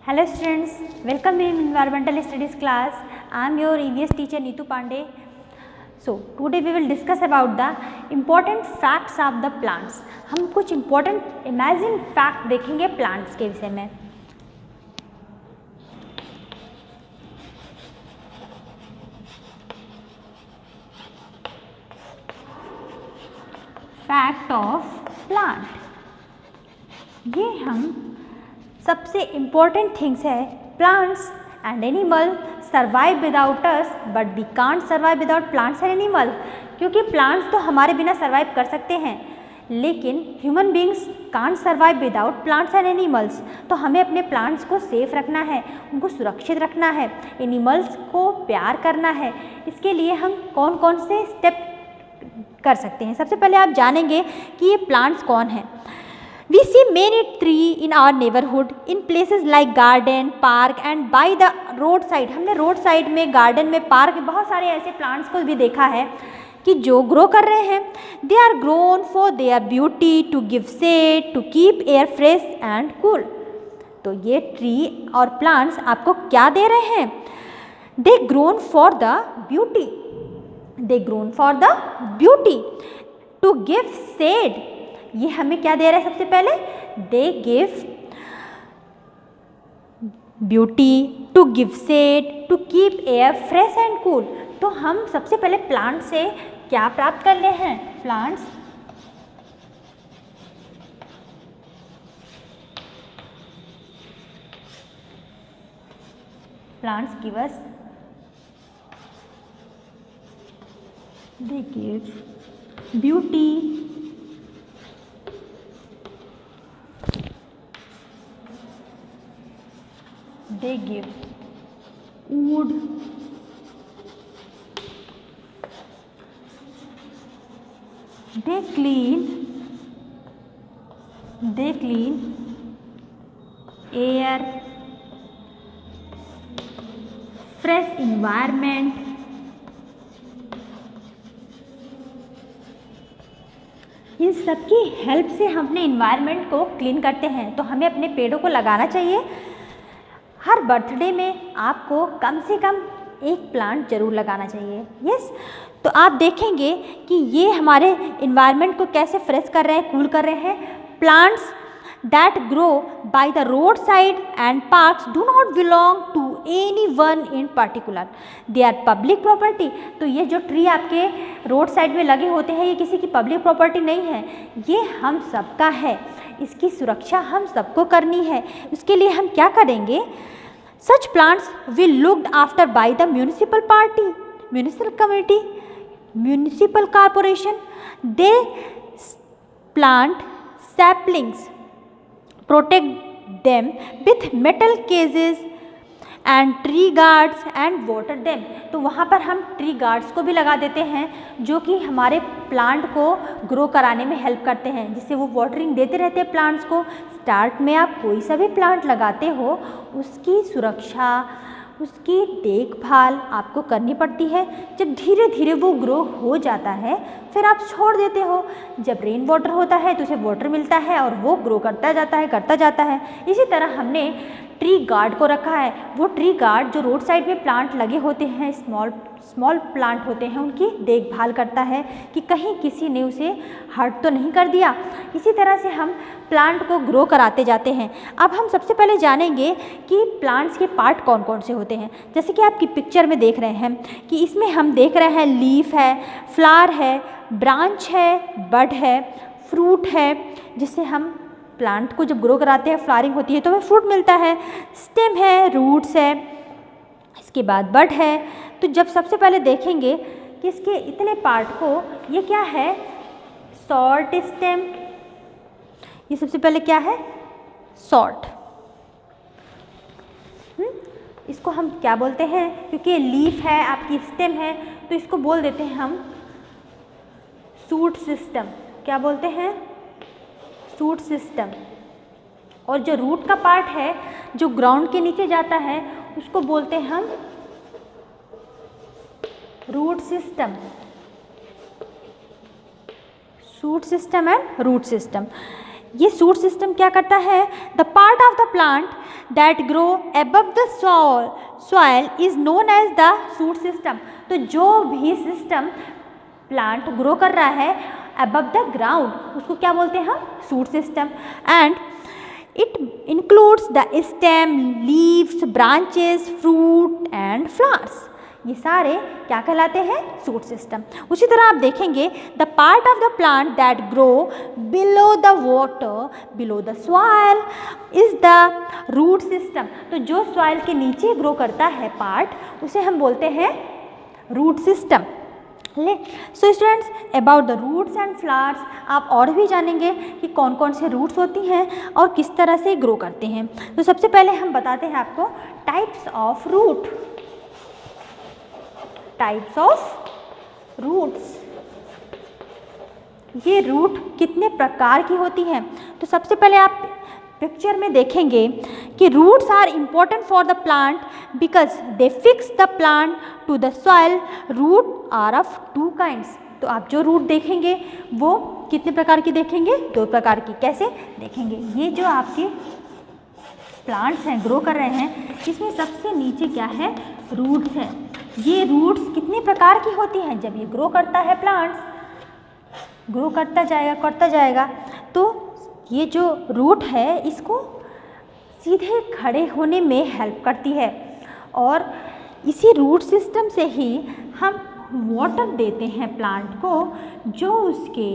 Hello students, welcome in Environmental Studies class. I am your EVS teacher Neetu Pandey. So today we will discuss about the important facts of the plants. हम कुछ important imagine fact देखेंगे plants के विषय में. Fact of plant. ये हम सबसे important things है. Plants and animal survive without us but we can't survive without plants and animal. क्योंकि प्लांट्स तो हमारे बिना सर्वाइव कर सकते हैं लेकिन human beings can't survive without plants and animals. तो हमें अपने प्लांट्स को सेफ रखना है, उनको सुरक्षित रखना है, एनिमल्स को प्यार करना है. इसके लिए हम कौन कौन से स्टेप कर सकते हैं. सबसे पहले आप जानेंगे कि ये प्लांट्स कौन हैं. We see many tree in our neighborhood in places like garden, park and by the roadside. हमने रोड साइड में, गार्डन में, पार्क में बहुत सारे ऐसे प्लांट्स को भी देखा है कि जो ग्रो कर रहे हैं. They are grown for their beauty, to give shade, to keep air fresh and cool. तो ये ट्री और प्लांट्स आपको क्या दे रहे हैं? They grown for the beauty. They grown for the beauty. To give shade. ये हमें क्या दे रहा है? सबसे पहले they give beauty, to give shade, to keep air fresh and cool. तो हम सबसे पहले प्लांट से क्या प्राप्त कर रहे हैं? Plants give us, they give beauty, they give wood, they clean air, fresh environment. इन सबकी हेल्प से हम अपने इन्वायरमेंट को क्लीन करते हैं. तो हमें अपने पेड़ों को लगाना चाहिए. हर बर्थडे में आपको कम से कम एक प्लांट जरूर लगाना चाहिए. यस. तो आप देखेंगे कि ये हमारे इन्वायरमेंट को कैसे फ्रेश कर रहे हैं, कूल कर रहे हैं. Plants that grow by the roadside and parks do not belong to anyone in particular. They are public property. तो ये जो ट्री आपके रोड साइड में लगे होते हैं ये किसी की पब्लिक प्रॉपर्टी नहीं है, ये हम सबका है. इसकी सुरक्षा हम सबको करनी है. उसके लिए हम क्या करेंगे? सच plants will looked after by the municipal party, municipal community, municipal corporation. They plant saplings, protect them with metal cages and tree guards and water them. तो वहाँ पर हम ट्री गार्ड्स को भी लगा देते हैं जो कि हमारे प्लांट को ग्रो कराने में हेल्प करते हैं, जिससे वो वाटरिंग देते रहते हैं प्लांट्स को. स्टार्ट में आप कोई सा भी प्लांट लगाते हो उसकी सुरक्षा, उसकी देखभाल आपको करनी पड़ती है. जब धीरे धीरे वो ग्रो हो जाता है फिर आप छोड़ देते हो. जब रेन वाटर होता है तो उसे वाटर मिलता है और वो ग्रो करता जाता है. इसी तरह हमने ट्री गार्ड को रखा है. वो ट्री गार्ड जो रोड साइड में प्लांट लगे होते हैं, स्मॉल प्लांट होते हैं, उनकी देखभाल करता है कि कहीं किसी ने उसे हर्ट तो नहीं कर दिया. इसी तरह से हम प्लांट को ग्रो कराते जाते हैं. अब हम सबसे पहले जानेंगे कि प्लांट्स के पार्ट कौन कौन से होते हैं. जैसे कि आपकी पिक्चर में देख रहे हैं कि इसमें हम देख रहे हैं लीफ है, फ्लावर है, ब्रांच है, बड है, फ्रूट है. जिससे हम प्लांट को जब ग्रो कराते हैं, फ्लावरिंग होती है तो हमें फ्रूट मिलता है. स्टेम है, रूट्स है, इसके बाद बड है. तो जब सबसे पहले देखेंगे कि इसके इतने पार्ट को, ये क्या है? Short stem. ये सबसे पहले क्या है? शॉर्ट. इसको हम क्या बोलते हैं? क्योंकि लीफ है, आपकी स्टेम है, तो इसको बोल देते हैं हम शूट सिस्टम. क्या बोलते हैं? Shoot system. और जो रूट का पार्ट है जो ग्राउंड के नीचे जाता है उसको बोलते हैं हम root system. Shoot system and root system. ये सूट सिस्टम क्या करता है? The part of the plant that grow above the soil is known as the shoot system. तो जो भी सिस्टम प्लांट ग्रो कर रहा है अबव द ग्राउंड उसको क्या बोलते हैं हम? Shoot system. And it includes the stem, leaves, branches, fruit and flowers. ये सारे क्या कहलाते हैं? Shoot system. उसी तरह आप देखेंगे the part of the plant that grow below the water, below the soil is the root system. तो जो सॉइल के नीचे ग्रो करता है पार्ट उसे हम बोलते हैं root system. So students, about the roots and flowers आप और भी जानेंगे कि कौन कौन से रूट्स होती हैं और किस तरह से ग्रो करते हैं। तो सबसे पहले हम बताते हैं आपको types of root. Types of roots, ये रूट कितने प्रकार की होती हैं? तो सबसे पहले आप पिक्चर में देखेंगे कि roots are important for the plant because they fix the plant to the soil. Root are of two kinds. तो आप जो रूट देखेंगे वो कितने प्रकार की देखेंगे? 2 प्रकार की। कैसे देखेंगे? ये जो आपके प्लांट्स हैं ग्रो कर रहे हैं इसमें सबसे नीचे क्या है? रूट्स है। ये रूट्स कितने प्रकार की होती हैं? जब ये ग्रो करता है प्लांट्स ग्रो करता जाएगा तो ये जो रूट है इसको सीधे खड़े होने में हेल्प करती है और इसी रूट सिस्टम से ही हम वाटर देते हैं प्लांट को जो उसके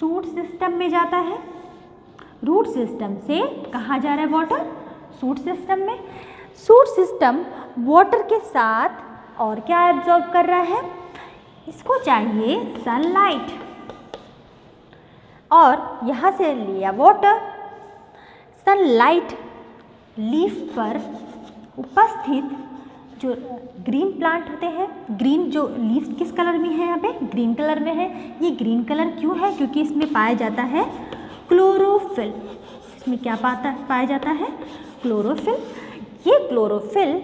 सूट सिस्टम में जाता है। रूट सिस्टम से कहाँ जा रहा है वाटर? सूट सिस्टम में। सूट सिस्टम वाटर के साथ और क्या एब्जॉर्ब कर रहा है? इसको चाहिए सनलाइट और यहाँ से लिया वाटर। सनलाइट लीफ पर उपस्थित जो ग्रीन प्लांट होते हैं, ग्रीन जो लीफ किस कलर में है? यहाँ पे ग्रीन कलर में है। ये ग्रीन कलर क्यों है? क्योंकि इसमें पाया जाता है क्लोरोफिल। इसमें क्या पाया जाता है? क्लोरोफिल। ये क्लोरोफिल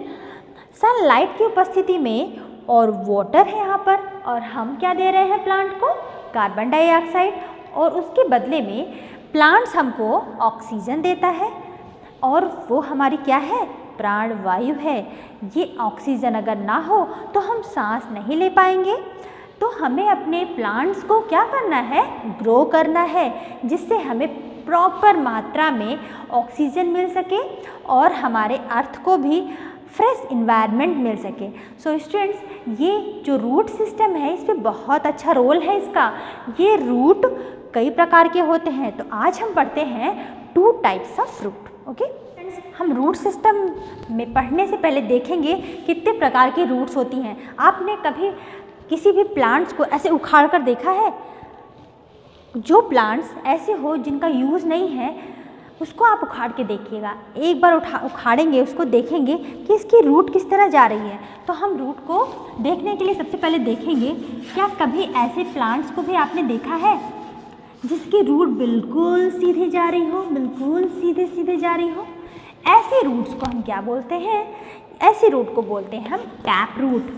सनलाइट की उपस्थिति में और वाटर है यहाँ पर और हम क्या दे रहे हैं प्लांट को? Carbon dioxide. और उसके बदले में प्लांट्स हमको ऑक्सीजन देता है और वो हमारी क्या है? प्राण वायु है। ये ऑक्सीजन अगर ना हो तो हम सांस नहीं ले पाएंगे। तो हमें अपने प्लांट्स को क्या करना है? ग्रो करना है जिससे हमें प्रॉपर मात्रा में ऑक्सीजन मिल सके और हमारे अर्थ को भी फ्रेश इन्वायरमेंट मिल सके। सो स्टूडेंट्स, ये जो रूट सिस्टम है इस पर बहुत अच्छा रोल है इसका। ये रूट कई प्रकार के होते हैं। तो आज हम पढ़ते हैं 2 टाइप्स ऑफ रूट। ओके, हम रूट सिस्टम में पढ़ने से पहले देखेंगे कितने प्रकार की रूट्स होती हैं। आपने कभी किसी भी प्लांट्स को ऐसे उखाड़ कर देखा है? जो प्लांट्स ऐसे हो जिनका यूज़ नहीं है उसको आप उखाड़ के देखिएगा। एक बार उखाड़ेंगे उसको, देखेंगे कि इसकी रूट किस तरह जा रही है। तो हम रूट को देखने के लिए सबसे पहले देखेंगे क्या कभी ऐसे प्लांट्स को भी आपने देखा है जिसकी रूट बिल्कुल सीधी जा रही हो, बिल्कुल सीधे जा रही हो? ऐसे रूट्स को हम क्या बोलते हैं? ऐसे रूट को बोलते हैं हम टैप रूट।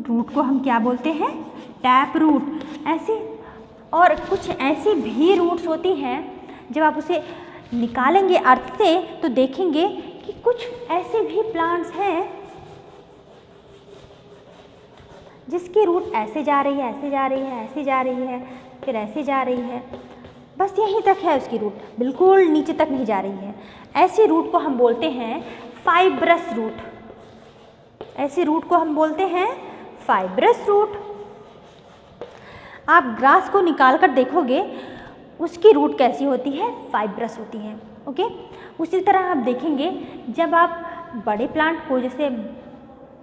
रूट को हम क्या बोलते हैं? Tap root. ऐसे और कुछ ऐसी भी रूट्स होती हैं जब आप उसे निकालेंगे अर्थ से तो देखेंगे कि कुछ ऐसे भी प्लांट्स हैं जिसकी रूट ऐसे जा रही है, ऐसे जा रही है, ऐसे जा रही है, फिर ऐसे जा रही है, बस यहीं तक है उसकी रूट, बिल्कुल नीचे तक नहीं जा रही है। ऐसी रूट को हम बोलते हैं फाइब्रस रूट। ऐसी रूट को हम बोलते हैं फाइब्रस रूट। आप ग्रास को निकाल कर देखोगे उसकी रूट कैसी होती है? फाइब्रस होती है। ओके, उसी तरह आप देखेंगे जब आप बड़े प्लांट को, जैसे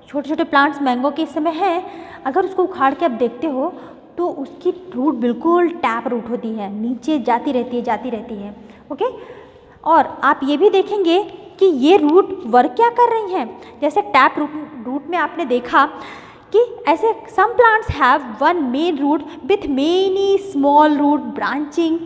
छोटे छोटे प्लांट्स मैंगो के इस समय हैं, अगर उसको उखाड़ के आप देखते हो तो उसकी रूट बिल्कुल टैप रूट होती है, नीचे जाती रहती है। ओके, और आप ये भी देखेंगे कि ये रूट वर्क क्या कर रही हैं। जैसे टैप रूट में आपने देखा कि ऐसे some plants have one main root with many small root branching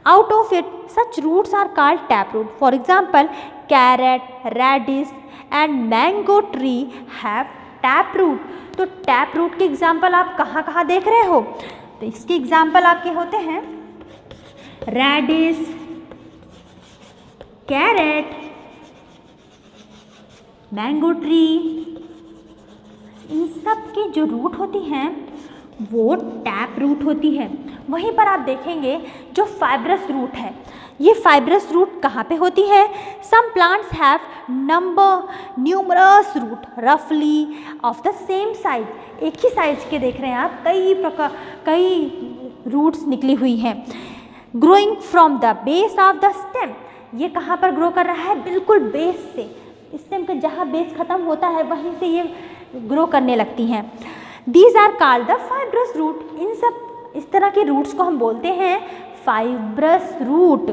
out of it. Such roots are called tap root. For example carrot, radish and mango tree have tap root. तो tap root के example आप कहाँ कहाँ देख रहे हो? तो इसके एग्जाम्पल आपके होते हैं रेडिश, कैरेट, मैंगो ट्री, इन सब की जो रूट होती हैं वो टैप रूट होती है। वहीं पर आप देखेंगे जो फाइब्रस रूट है, ये फाइब्रस रूट कहाँ पे होती है? Some plants have numerous root रफली ऑफ द सेम साइज। एक ही साइज के देख रहे हैं आप, कई रूट्स निकली हुई हैं। Growing from the base of the stem, ये कहाँ पर ग्रो कर रहा है? बिल्कुल बेस से, स्टेम का जहाँ बेस खत्म होता है वहीं से ये ग्रो करने लगती हैं। These are called the fibrous root. इन सब इस तरह के रूट्स को हम बोलते हैं फाइब्रस रूट।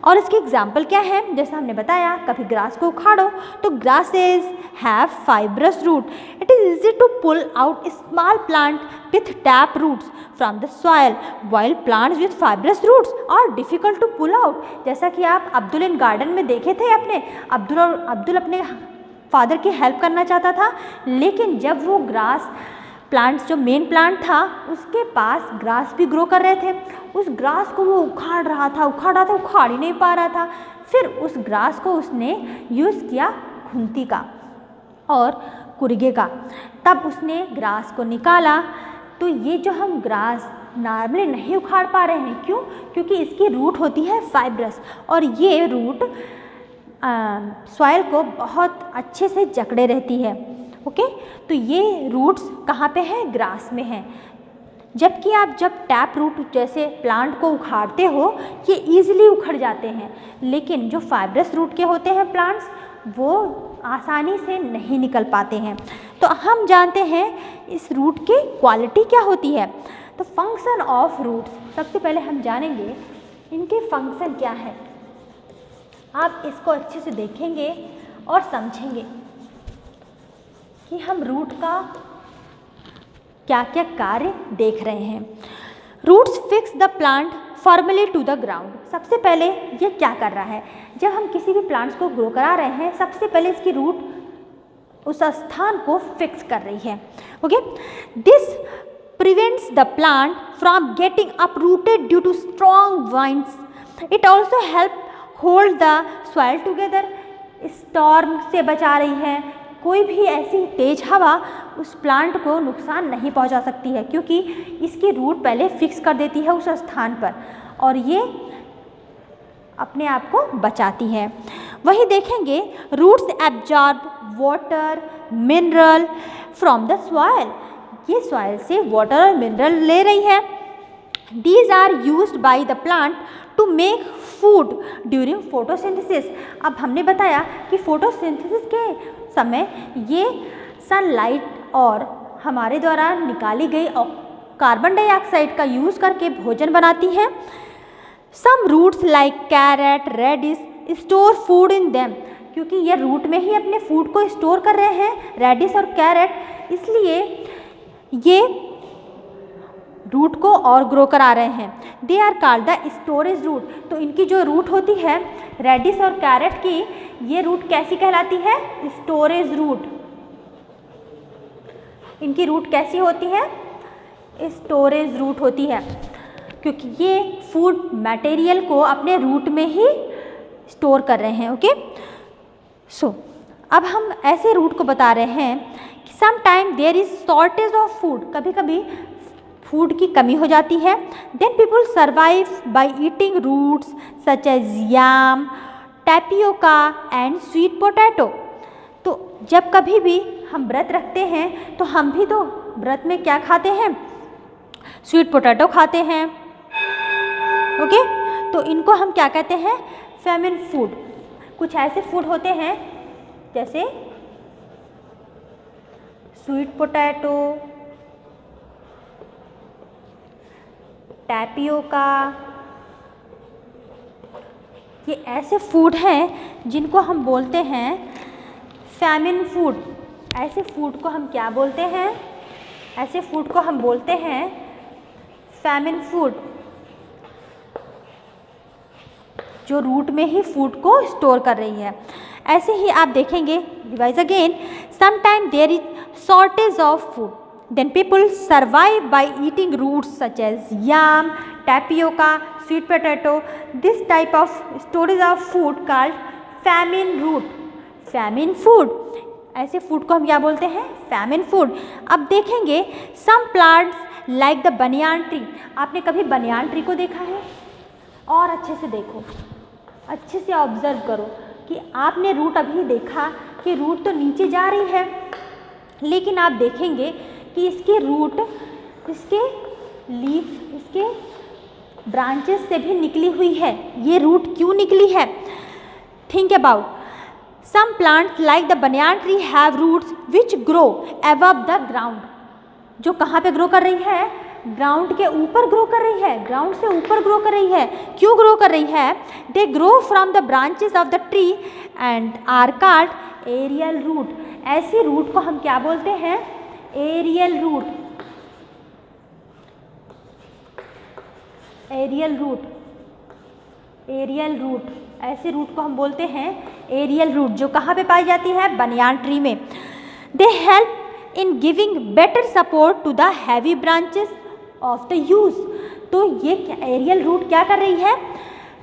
और इसके एग्जाम्पल क्या है? जैसा हमने बताया, कभी ग्रास को उखाड़ो तो grasses have fibrous root. It is easy to pull out small plant with tap roots from the soil while plants with fibrous roots are difficult to pull out. जैसा कि आप अब्दुल इन गार्डन में देखे थे, अब्दुल अपने फादर की हेल्प करना चाहता था, लेकिन जब वो ग्रास प्लांट्स जो मेन प्लांट था उसके पास ग्रास भी ग्रो कर रहे थे, उस ग्रास को वो उखाड़ रहा था, उखाड़ ही नहीं पा रहा था। फिर उस ग्रास को उसने यूज़ किया खुंती का और कुरगे का, तब उसने ग्रास को निकाला। तो ये जो हम ग्रास नॉर्मली नहीं उखाड़ पा रहे हैं, क्यों? क्योंकि इसकी रूट होती है फाइब्रस और ये रूट सॉइल को बहुत अच्छे से जकड़े रहती है। ओके, तो ये रूट्स कहाँ पे हैं? ग्रास में हैं। जबकि आप जब टैप रूट जैसे प्लांट को उखाड़ते हो ये ईजिली उखड़ जाते हैं, लेकिन जो फाइब्रस रूट के होते हैं प्लांट्स वो आसानी से नहीं निकल पाते हैं। तो हम जानते हैं इस रूट की क्वालिटी क्या होती है। तो फंक्शन ऑफ रूट्स, सबसे पहले हम जानेंगे इनके फंक्शन क्या है। आप इसको अच्छे से देखेंगे और समझेंगे कि हम रूट का क्या क्या कार्य देख रहे हैं। Roots fix the plant formally to the ground. सबसे पहले ये क्या कर रहा है? जब हम किसी भी प्लांट्स को ग्रो करा रहे हैं, सबसे पहले इसकी रूट उस स्थान को फिक्स कर रही है। Okay, this prevents the plant from getting uprooted due to strong winds. It also help hold the soil together. Storm से बचा रही है, कोई भी ऐसी तेज हवा उस प्लांट को नुकसान नहीं पहुंचा सकती है, क्योंकि इसकी रूट पहले फिक्स कर देती है उस स्थान पर और ये अपने आप को बचाती है। वही देखेंगे roots absorb water mineral from the soil. ये सॉइल से वाटर और मिनरल ले रही है। These are used by the plant to make food during photosynthesis। अब हमने बताया कि फोटोसिंथेसिस के समय ये सनलाइट और हमारे द्वारा निकाली गई कार्बन डाइऑक्साइड का यूज़ करके भोजन बनाती हैं। Some roots like carrot, radish store food in them। क्योंकि ये रूट में ही अपने फूड को स्टोर कर रहे हैं, रेडिश और कैरेट, इसलिए ये रूट को और ग्रो करा रहे हैं। They are called the storage root. तो इनकी जो रूट होती है रेडिश और कैरेट की, ये रूट कैसी कहलाती है? Storage root. इनकी रूट कैसी होती है? स्टोरेज रूट होती है, क्योंकि ये फूड मटेरियल को अपने रूट में ही स्टोर कर रहे हैं। ओके, सो अब हम ऐसे रूट को बता रहे हैं कि some time there is shortage of food. कभी कभी फूड की कमी हो जाती है। Then people survive by eating roots such as yam, tapioca and sweet potato. तो जब कभी भी हम व्रत रखते हैं तो हम भी तो व्रत में क्या खाते हैं? स्वीट पोटैटो खाते हैं। ओके, तो इनको हम क्या कहते हैं? Famine food. कुछ ऐसे फूड होते हैं जैसे स्वीट पोटैटो, टैपियोका, ये ऐसे फूड हैं जिनको हम बोलते हैं फैमिन फूड। ऐसे फूड को हम क्या बोलते हैं? ऐसे फूड को हम बोलते हैं फैमिन फूड, जो रूट में ही फूड को स्टोर कर रही है। ऐसे ही आप देखेंगे, revise again, sometime there is shortage of food. Then people survive by eating roots such as yam, tapioca, sweet potato. This type of storage of food called famine root. famine food. ऐसे food को हम क्या बोलते हैं? famine food. अब देखेंगे some plants like the banyan tree. आपने कभी बनियान ट्री को देखा है? और अच्छे से देखो, अच्छे से ऑब्जर्व करो कि आपने रूट अभी देखा कि रूट तो नीचे जा रही है, लेकिन आप देखेंगे कि इसके रूट, इसके लीफ, इसके ब्रांचेस से भी निकली हुई है। ये रूट क्यों निकली है? Think about, some plants like the banyan tree have roots which grow above the ground. जो कहाँ पे ग्रो कर रही है? ग्राउंड के ऊपर ग्रो कर रही है, ग्राउंड से ऊपर ग्रो कर रही है। क्यों ग्रो कर रही है? They grow from the branches of the tree and are called aerial root. ऐसी रूट को हम क्या बोलते हैं? Aerial root. Aerial root, aerial root, ऐसे रूट को हम बोलते हैं एरियल रूट, जो कहाँ पे पाई जाती है? बनियान ट्री में। They help in giving better support to the heavy branches of the use. तो ये एरियल रूट क्या कर रही है?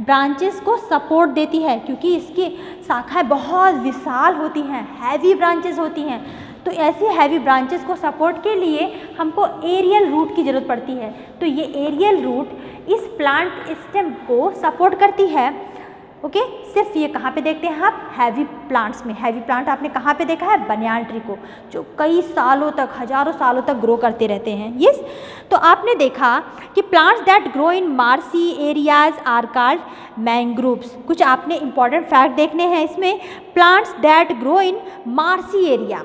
ब्रांचेस को सपोर्ट देती है, क्योंकि इसकी शाखाएं बहुत विशाल होती हैं, हैवी ब्रांचेस होती हैं। तो ऐसी हैवी ब्रांचेस को सपोर्ट के लिए हमको एरियल रूट की ज़रूरत पड़ती है। तो ये एरियल रूट इस प्लांट स्टेम को सपोर्ट करती है। ओके, सिर्फ ये कहाँ पे देखते हैं आप? हैवी प्लांट्स में। हैवी प्लांट आपने कहाँ पे देखा है? बनियान ट्री को, जो कई सालों तक, हजारों सालों तक ग्रो करते रहते हैं। यस, तो आपने देखा कि plants that grow in marshy areas are called mangroves. कुछ आपने इंपॉर्टेंट फैक्ट देखने हैं इसमें। Plants that grow in marshy area,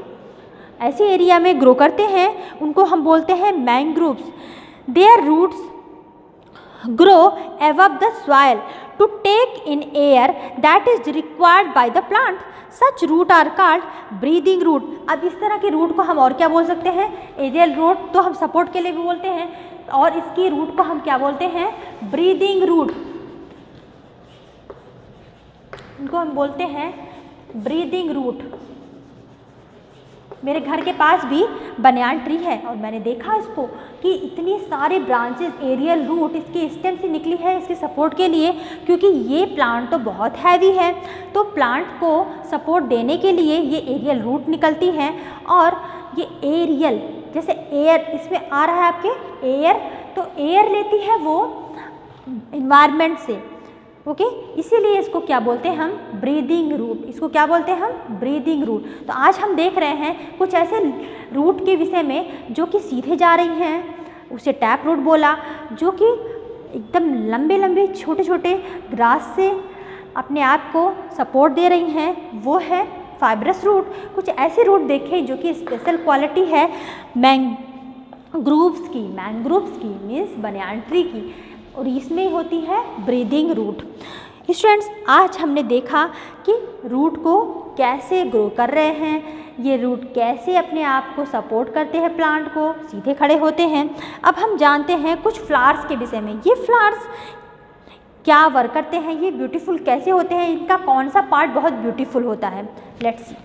ऐसे एरिया में ग्रो करते हैं, उनको हम बोलते हैं mangroves. Their roots grow above the soil to take in air that is required by the plant. Such root are called breathing root. अब इस तरह के रूट को हम और क्या बोल सकते हैं? एरियल रूट तो हम सपोर्ट के लिए भी बोलते हैं, और इसकी रूट को हम क्या बोलते हैं? Breathing root. इनको हम बोलते हैं ब्रीदिंग रूट। मेरे घर के पास भी बनियान ट्री है, और मैंने देखा इसको कि इतनी सारे ब्रांचेस, एरियल रूट इसके स्टेम से निकली है इसके सपोर्ट के लिए, क्योंकि ये प्लांट तो बहुत हैवी है। तो प्लांट को सपोर्ट देने के लिए ये एरियल रूट निकलती हैं, और ये एरियल, जैसे एयर इसमें आ रहा है आपके एयर, तो एयर लेती है वो इन्वायरमेंट से। ओके, इसीलिए इसको क्या बोलते हैं हम? Breathing root. इसको क्या बोलते हैं हम? Breathing root. तो आज हम देख रहे हैं कुछ ऐसे रूट के विषय में जो कि सीधे जा रही हैं, उसे टैप रूट बोला, जो कि एकदम लंबे लंबे छोटे छोटे ग्रास से अपने आप को सपोर्ट दे रही हैं, वो है फाइब्रस रूट। कुछ ऐसे रूट देखें जो कि स्पेशल क्वालिटी है मैंग्रोव्स की, मैंग्रोव्स की मीन्स बनियान ट्री की, और इसमें होती है ब्रीदिंग रूट। स्टूडेंट्स, आज हमने देखा कि रूट को कैसे ग्रो कर रहे हैं, ये रूट कैसे अपने आप को सपोर्ट करते हैं, प्लांट को सीधे खड़े होते हैं। अब हम जानते हैं कुछ फ्लावर्स के विषय में। ये फ्लावर्स क्या वर्क करते हैं, ये ब्यूटीफुल कैसे होते हैं, इनका कौन सा पार्ट बहुत ब्यूटीफुल होता है? Let's see.